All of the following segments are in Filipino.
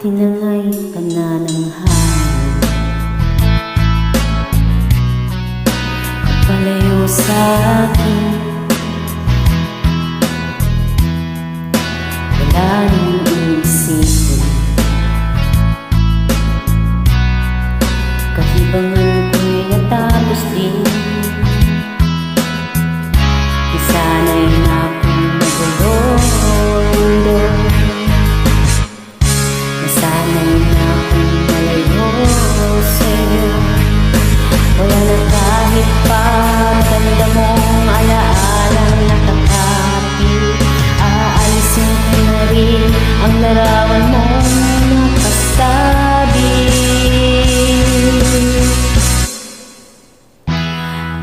tinangay ka na ng hangin, kapalayo sa akin. Wala nang iisipin, kahibangan ko'y natapos din. Isanay na akong magulo, nasanay na akong malayo sa'yo. Wala na kahit pa maganda mong alaalang nakakapit. Aalisin ko na rin ang larawan mong nakasabi,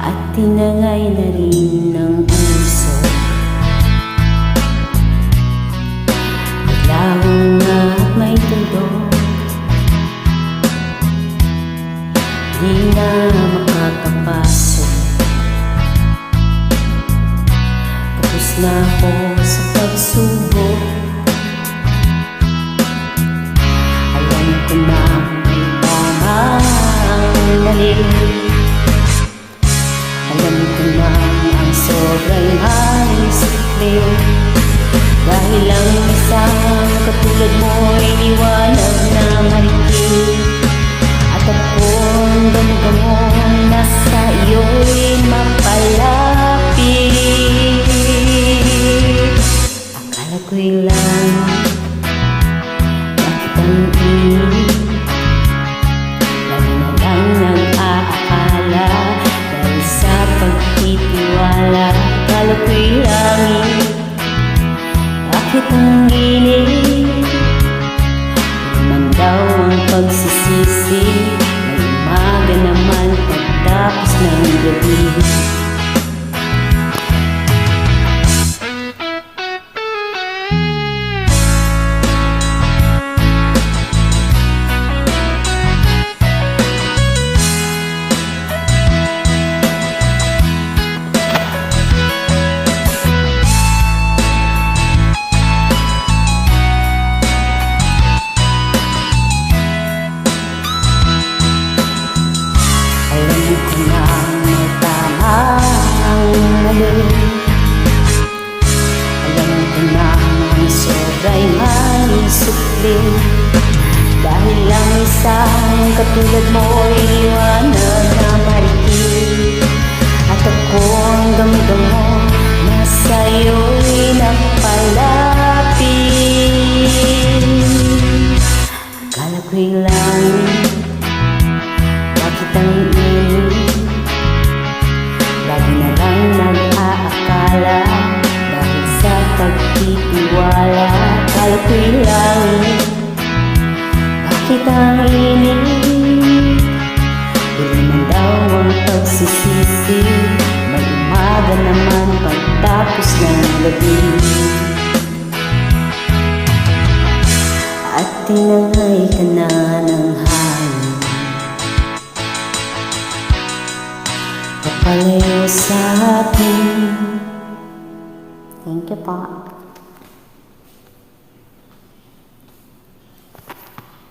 at tinangay na rin ng puso. Biglang na may tuldok, di na makakapasok. Tapos na ako sa pagsubok. Alam ko na may tamang mali, alam ko na ang sobrang simple. Dahil lang isang katulad mo'y liwanag na marikit, at akong damdamon na sa iyo'y mapalapit. Akala ko'y lang nakitang inig, lagi na lang nag-aakala dahil sa pagtitiwala. Akala ko'y langit, bakit ang inig? Naman daw ang pagsisisi, may umaga naman pagtapos ng gabi. Alam ko na ang sobra'y may sukli, dahil lang isang katulad mo'y liwanag na marikit, at akong damdamo na sa'yo'y napalapit. Akala ko'y langit, bakit ang inig? Lagi na lang nag-aakala dahil sa pagtitiwala. Akala ko'y langit, bakit ang inig? Huli man daw ang pagsisisi, may umaga naman pagtapos ng gabi. At tinangay ka na ng hangin, kapalayo sa akin. Thank you po.